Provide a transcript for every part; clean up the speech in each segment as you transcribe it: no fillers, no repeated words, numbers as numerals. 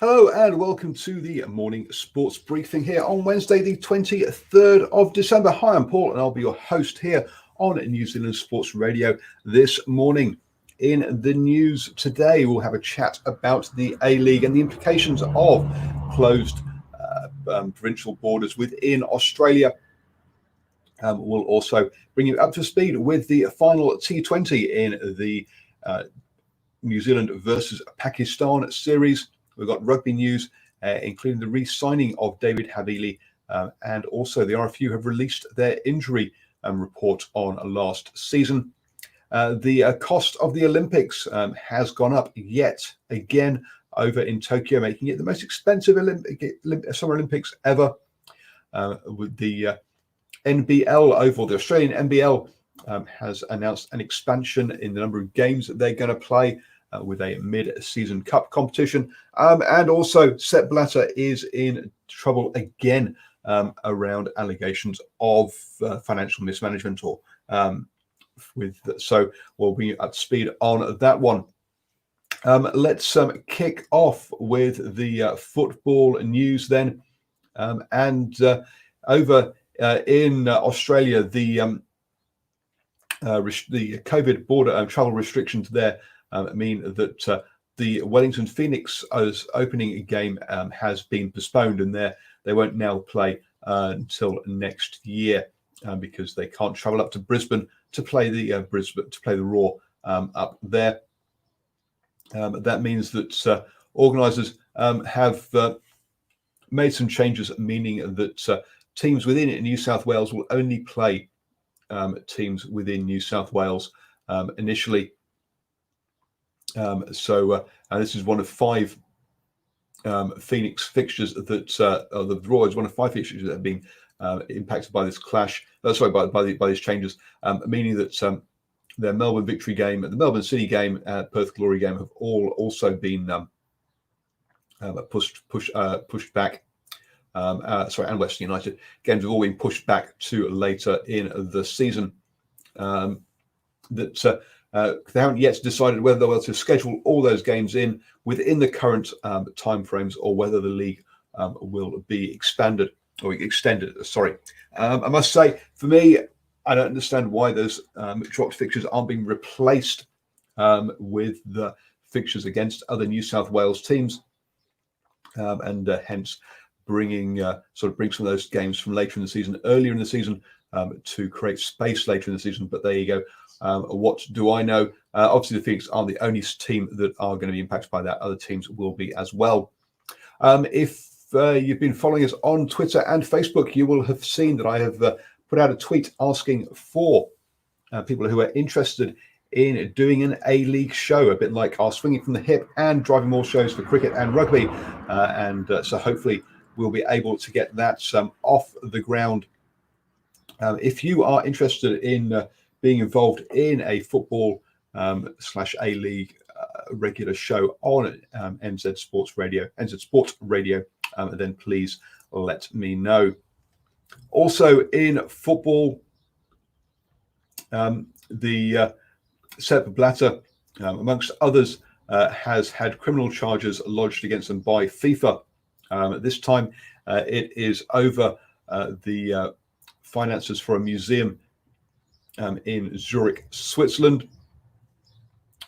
Hello and welcome to the morning sports briefing here on Wednesday, the 23rd of December. Hi, I'm Paul and I'll be your host here on New Zealand Sports Radio this morning. In the news today, we'll have a chat about the A-League and the implications of closed provincial borders within Australia. We'll also bring you up to speed with the final T20 in the New Zealand versus Pakistan series. We've got rugby news, including the re-signing of David Havili, and also the RFU have released their injury report on last season. The cost of the Olympics has gone up yet again over in Tokyo, making it the most expensive Summer Olympics ever. With the NBL over the Australian NBL has announced an expansion in the number of games that they're going to play. With a mid-season cup competition. And also Sepp Blatter is in trouble again around allegations of financial mismanagement. So we'll be up to speed on that one. Let's kick off with the football news then. Over in Australia, the COVID border travel restrictions there mean that the Wellington Phoenix opening game has been postponed, and they won't now play until next year because they can't travel up to Brisbane to play the Raw up there. That means that organisers have made some changes, meaning that teams within New South Wales will only play teams within New South Wales initially. This is one of five Phoenix fixtures that the draw is one of five fixtures that have been impacted by this clash. By these changes, meaning that their Melbourne Victory game, the Melbourne City game, Perth Glory game have all also been pushed back. And Western United games have all been pushed back to later in the season. They haven't yet decided whether they'll be able to schedule all those games in within the current timeframes or whether the league will be extended. I must say, for me, I don't understand why those dropped fixtures aren't being replaced with the fixtures against other New South Wales teams, and hence bring some of those games from later in the season, earlier in the season, to create space later in the season. But there you go. What do I know? Obviously, the Phoenix aren't the only team that are going to be impacted by that. Other teams will be as well. If you've been following us on Twitter and Facebook, you will have seen that I have put out a tweet asking for people who are interested in doing an A-League show, a bit like our Swinging from the Hip and Driving More shows for cricket and rugby. So hopefully we'll be able to get that off the ground. If you are interested in being involved in a football / A-League regular show on NZ Sports Radio, then please let me know. Also in football, the Sepp Blatter, amongst others, has had criminal charges lodged against them by FIFA. This time it is over the finances for a museum in Zurich, Switzerland.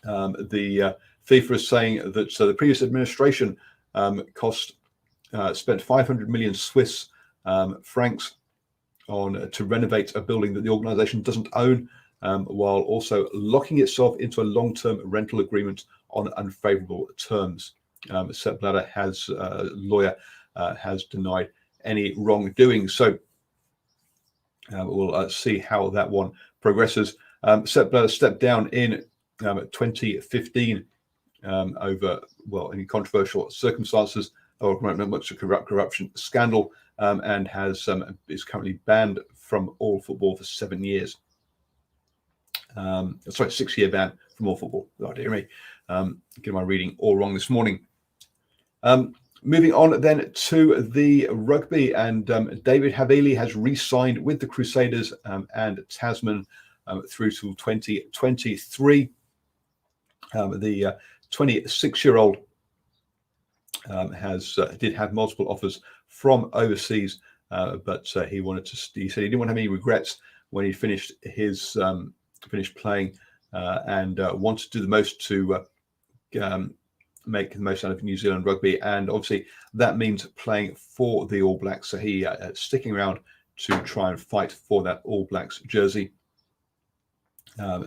The FIFA is saying that the previous administration spent 500 million Swiss francs to renovate a building that the organisation doesn't own, while also locking itself into a long-term rental agreement on unfavourable terms. Sepp Blatter lawyer has denied any wrongdoing. So we'll see how that one progresses. Sepp Blatter stepped down in 2015 over any controversial circumstances or much corruption scandal, and is currently banned from all football for 7 years. 6-year ban from all football. Oh dear me, getting my reading all wrong this morning. Moving on then to the rugby, and David Havili has re-signed with the Crusaders and Tasman through to 2023. The 26-year-old did have multiple offers from overseas, but he wanted to. He said he didn't want to have any regrets when he finished playing, and wanted to do the most to make the most out of New Zealand rugby, and obviously that means playing for the All Blacks. So he sticking around to try and fight for that All Blacks jersey.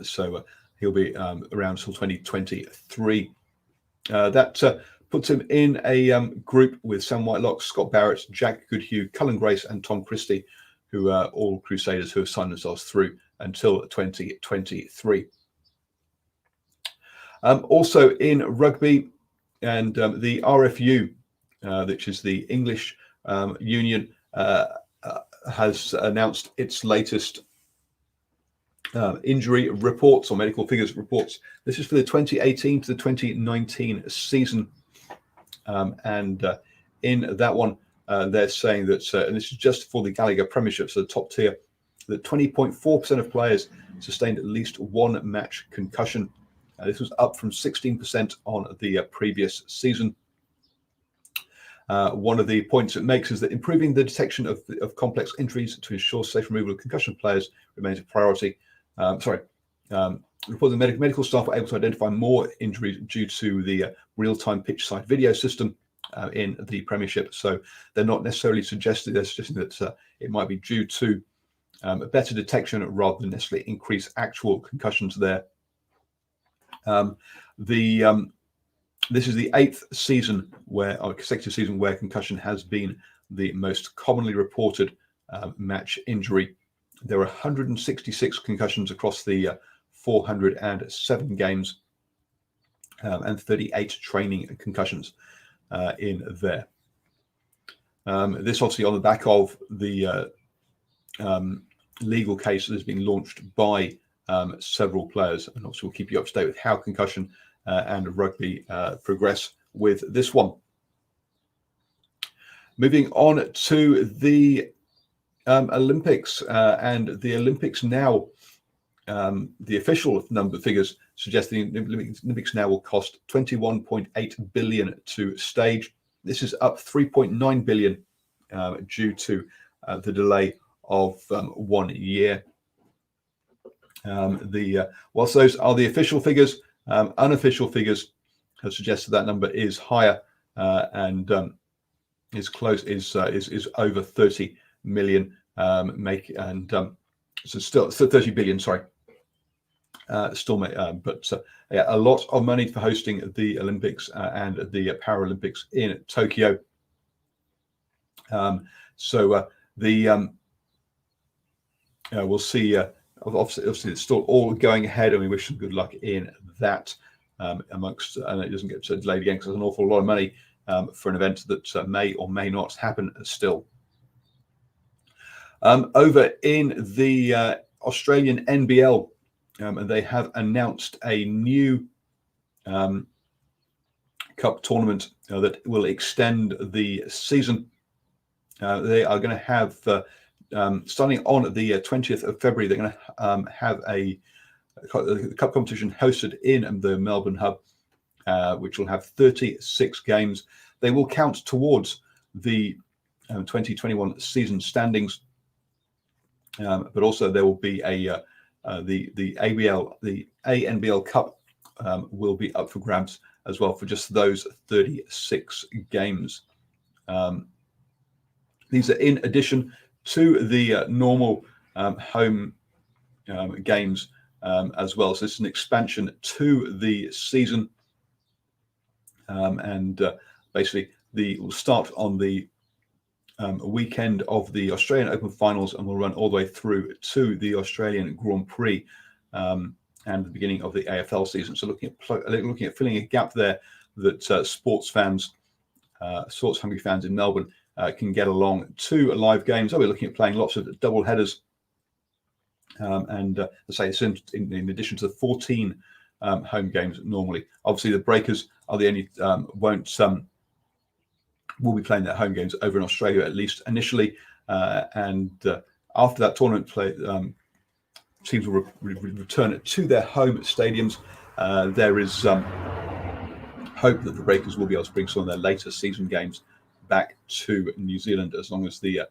So he'll be around till 2023. That puts him in a group with Sam Whitelock, Scott Barrett, Jack Goodhue, Cullen Grace, and Tom Christie, who are all Crusaders who have signed themselves through until 2023. Also in rugby, and the RFU, which is the English union, has announced its latest injury reports or medical figures reports. This is for the 2018 to the 2019 season. And in that one, they're saying that, and this is just for the Gallagher Premiership, so the top tier, that 20.4% of players sustained at least one match concussion. This was up from 16% on the previous season. One of the points it makes is that improving the detection of complex injuries to ensure safe removal of concussion players remains a priority. Report the medical staff were able to identify more injuries due to the real-time pitch-side video system in the Premiership. So they're not necessarily suggesting that it might be due to better detection rather than necessarily increase actual concussions there. This is the 8th season consecutive season where concussion has been the most commonly reported match injury. There were 166 concussions across the 407 games and 38 training concussions in there. This obviously on the back of the legal case that has been launched by several players, and obviously we'll keep you up to date with how concussion and rugby progress with this one. Moving on to the Olympics, and the Olympics now, the official number figures suggest the Olympics now will cost 21.8 billion to stage. This is up 3.9 billion due to the delay of 1 year. Whilst those are the official figures, unofficial figures have suggested that number is higher and is over 30 million, so still 30 billion. Sorry, but a lot of money for hosting the Olympics and the Paralympics in Tokyo. We'll see. Obviously, it's still all going ahead, and we wish them good luck in that. And it doesn't get delayed again because there's an awful lot of money for an event that may or may not happen still. Over in the Australian NBL, they have announced a new cup tournament that will extend the season. They are going to have, starting on the 20th of February, they're going to have a cup competition hosted in the Melbourne hub, which will have 36 games. They will count towards the 2021 season standings, but also there will be the ANBL Cup will be up for grabs as well for just those 36 games. These are in addition to the normal home games as well. So it's an expansion to the season, and basically we'll start on the weekend of the Australian Open Finals, and we'll run all the way through to the Australian Grand Prix and the beginning of the AFL season. So looking at filling a gap there that sports hungry fans in Melbourne can get along to live games. So we're looking at playing lots of double headers, and as I say, it's in addition to the 14 home games normally. Obviously, the Breakers are the only will be playing their home games over in Australia, at least initially, and after that tournament play, teams will return to their home stadiums. There is hope that the Breakers will be able to bring some of their later season games back to New Zealand as long as the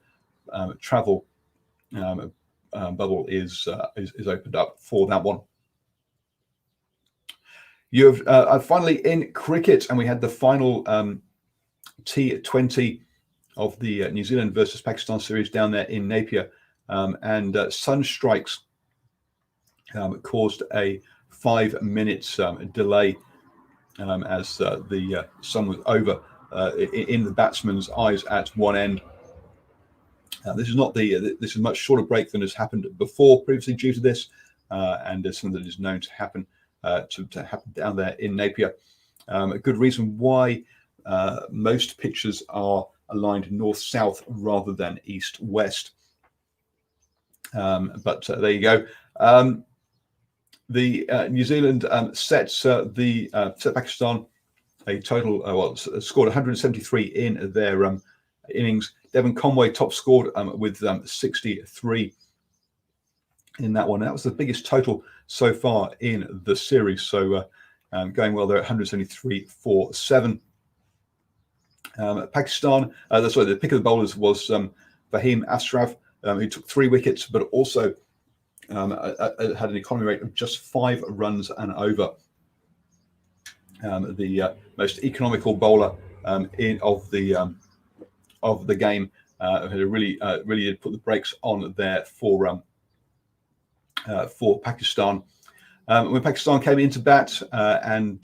travel bubble is opened up for that one. You have finally in cricket, and we had the final T20 of the New Zealand versus Pakistan series down there in Napier, and sun strikes caused a 5 minutes delay as the sun was over in the batsman's eyes at one end. This is not this is a much shorter break than has happened before previously due to this, and there's something that is known to happen down there in Napier. A good reason why most pitches are aligned north-south rather than east-west. But there you go. The New Zealand set Pakistan a total, scored 173 in their innings. Devon Conway top scored with 63 in that one. That was the biggest total so far in the series. So going well there at 173 for 7. Pakistan, the pick of the bowlers was Fahim Ashraf, who took 3 wickets, but also had an economy rate of just 5 runs and over. The most economical bowler of the game had really did put the brakes on there for Pakistan. When Pakistan came into bat and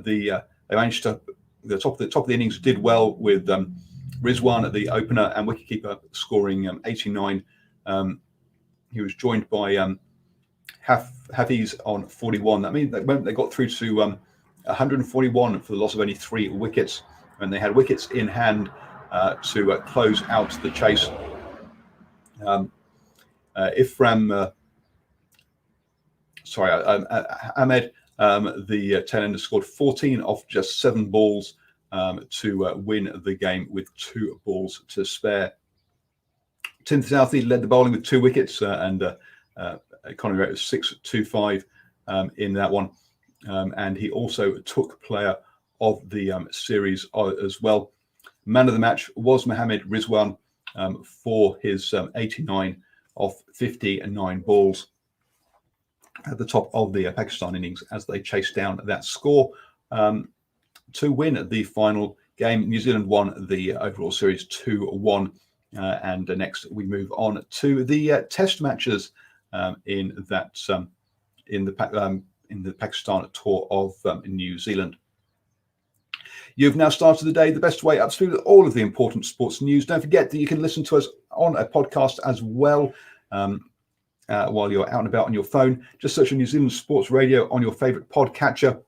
they managed to the top of the innings did well with Rizwan, the opener and wicketkeeper, scoring 89. He was joined by Hafiz on 41. That means they got through to 141 for the loss of only 3 wickets, and they had wickets in hand to close out the chase. Ahmed, the tail-ender, scored 14 off just 7 balls to win the game with 2 balls to spare. Tim Southey led the bowling with 2 wickets and economy rate of 6.25 in that one. And he also took player of the series as well. Man of the match was Mohammad Rizwan for his 89 off 59 balls at the top of the Pakistan innings as they chased down that score to win the final game. New Zealand won the overall series 2-1. And next we move on to the test matches in the Pakistan tour of New Zealand. You've now started the day the best way up to speed with all of the important sports news. Don't forget that you can listen to us on a podcast as well while you're out and about on your phone. Just search for New Zealand Sports Radio on your favourite podcatcher.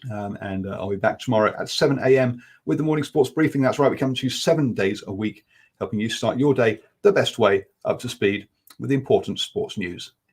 And I'll be back tomorrow at 7 a.m. with the morning sports briefing. That's right, we come to you 7 days a week, helping you start your day the best way up to speed with the important sports news.